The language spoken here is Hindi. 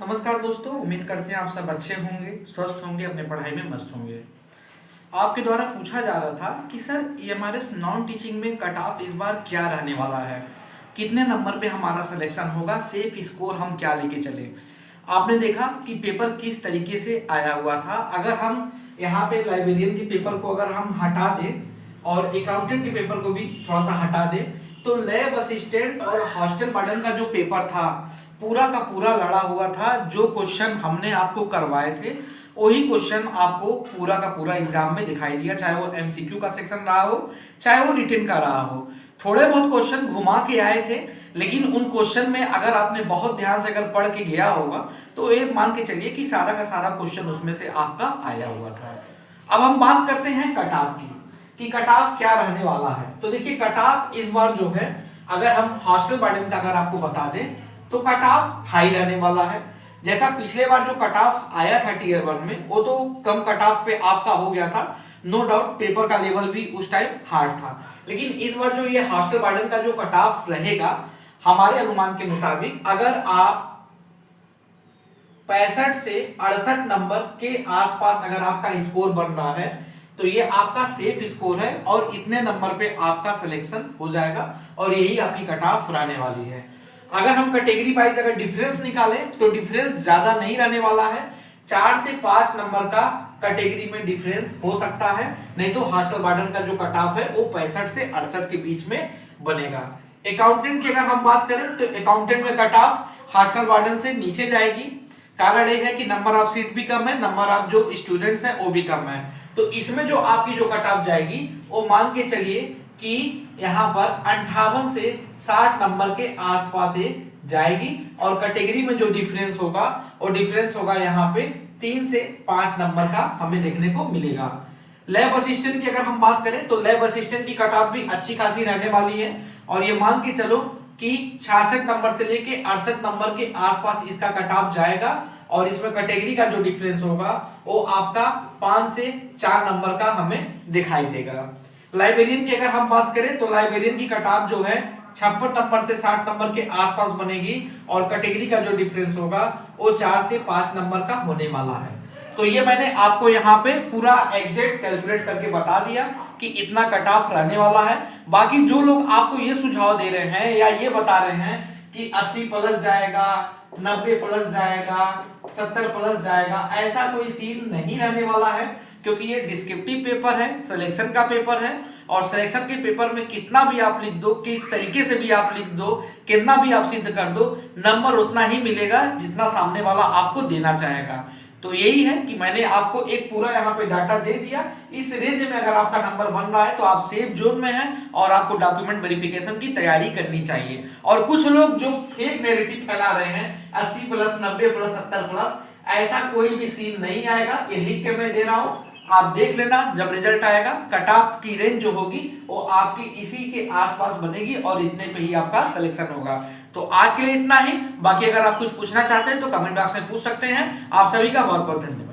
नमस्कार दोस्तों, उम्मीद करते हैं आप सब अच्छे होंगे, स्वस्थ होंगे, अपने पढ़ाई में मस्त होंगे। आपके द्वारा पूछा जा रहा था कि सर ईएमआरएस नॉन टीचिंग में कट ऑफ इस बार क्या रहने वाला है, कितने नंबर पे हमारा सिलेक्शन होगा, सेफ स्कोर हम क्या लेके चले। आपने देखा कि पेपर किस तरीके से आया हुआ था। अगर हम यहाँ पे लाइब्रेरियन के पेपर को अगर हम हटा दें और अकाउंटेंट के पेपर को भी थोड़ा सा हटा दें, तो लैब असिस्टेंट और हॉस्टल वार्डन का जो पेपर था पूरा का पूरा लड़ा हुआ था। जो क्वेश्चन हमने आपको करवाए थे वही क्वेश्चन आपको पूरा का पूरा एग्जाम में दिखाई दिया, चाहे वो एमसीक्यू का सेक्शन रहा हो चाहे वो रिटन का रहा हो। थोड़े बहुत क्वेश्चन घुमा के आए थे, लेकिन उन क्वेश्चन में अगर आपने बहुत ध्यान से अगर पढ़ के गया होगा तो ये मान के चलिए कि सारा का सारा क्वेश्चन उसमें से आपका आया हुआ था। अब हम बात करते हैं कट ऑफ की कि कट ऑफ क्या रहने वाला है। तो देखिए कट ऑफ इस बार जो है, अगर हम हॉस्टल वार्डन का अगर आपको बता दें तो कट ऑफ हाई रहने वाला है। जैसा पिछले बार जो कट ऑफ आया था टीयर 1 में, वो तो कम कट ऑफ पे आपका हो गया था, नो डाउट पेपर का लेवल भी उस टाइम हार्ड था। लेकिन इस बार जो ये हॉस्टल वार्डन का जो कट ऑफ रहेगा, हमारे अनुमान के मुताबिक अगर आप 65 से 68 नंबर के आसपास अगर आपका स्कोर बन रहा है तो ये आपका सेफ स्कोर है और इतने नंबर पे आपका सिलेक्शन हो जाएगा और यही आपकी कट ऑफ रहने वाली है। अगर हम कैटेगरी वाइज अगर डिफरेंस निकालें तो डिफरेंस ज्यादा नहीं रहने वाला है, 4 से 5 नंबर का कैटेगरी में डिफरेंस हो सकता है, नहीं तो हॉस्टल वार्डन का जो कट ऑफ है वो 65 से 68 के बीच में बनेगा। अकाउंटेंट की अगर हम बात करें तो अकाउंटेंट में कट ऑफ हॉस्टल वार्डन से नीचे जाएगी। कारण ये है कि नंबर ऑफ सीट भी कम है, नंबर ऑफ जो स्टूडेंट्स हैं वो भी कम है। तो इसमें जो आपकी जो कट ऑफ जाएगी वो मान के चलिए कि यहाँ पर 58 से 60 नंबर के आसपास ही जाएगी और कैटेगरी में जो डिफरेंस होगा वो डिफरेंस होगा यहाँ पे 3 से 5 नंबर का हमें देखने को मिलेगा। लैब असिस्टेंट की अगर हम बात करें तो लैब असिस्टेंट की कट ऑफ भी अच्छी खासी रहने वाली है और ये मान के चलो कि 66 नंबर से लेके 68 नंबर के आसपास इसका कट ऑफ जाएगा और इसमें कैटेगरी का जो डिफरेंस होगा वो आपका 5 से 4 नंबर का हमें दिखाई देगा। लाइब्रेरियन की अगर हम बात करें तो लाइब्रेरियन की कट ऑफ जो है 56 नंबर से 60 नंबर के आसपास बनेगी और कैटेगरी का जो डिफरेंस होगा वो 4 से 5 नंबर का होने वाला है। तो ये मैंने आपको यहाँ पे पूरा एग्जैक्ट कैलकुलेट करके बता दिया कि इतना कट ऑफ रहने वाला है। बाकी जो लोग आपको ये सुझाव दे रहे हैं या ये बता रहे हैं कि 80 प्लस जाएगा, 90 प्लस जाएगा, 70 प्लस जाएगा, ऐसा कोई सीन नहीं रहने वाला है, क्योंकि ये डिस्क्रिप्टिव पेपर है, सिलेक्शन का पेपर है और सिलेक्शन के पेपर में कितना भी आप लिख दो, किस तरीके से भी आप लिख दो, कितना भी आप सिद्ध कर दो, नंबर उतना ही मिलेगा जितना सामने वाला आपको देना चाहेगा। तो यही है कि मैंने आपको एक पूरा यहाँ पे डाटा दे दिया। इस रेंज में अगर आपका नंबर बन रहा है तो आप सेफ जोन में हैं और आपको डॉक्यूमेंट वेरिफिकेशन की तैयारी करनी चाहिए। और कुछ लोग जो फेक नैरेटिव फैला रहे हैं 80 प्लस, 90 प्लस, 70 प्लस, ऐसा कोई भी सीन नहीं आएगा। ये लिख के मैं दे रहा हूँ, आप देख लेना जब रिजल्ट आएगा। कट ऑफ की रेंज जो होगी वो आपकी इसी के आसपास बनेगी और इतने पे ही आपका सिलेक्शन होगा। तो आज के लिए इतना ही। बाकी अगर आप कुछ पूछना चाहते हैं तो कमेंट बॉक्स में पूछ सकते हैं। आप सभी का बहुत बहुत धन्यवाद।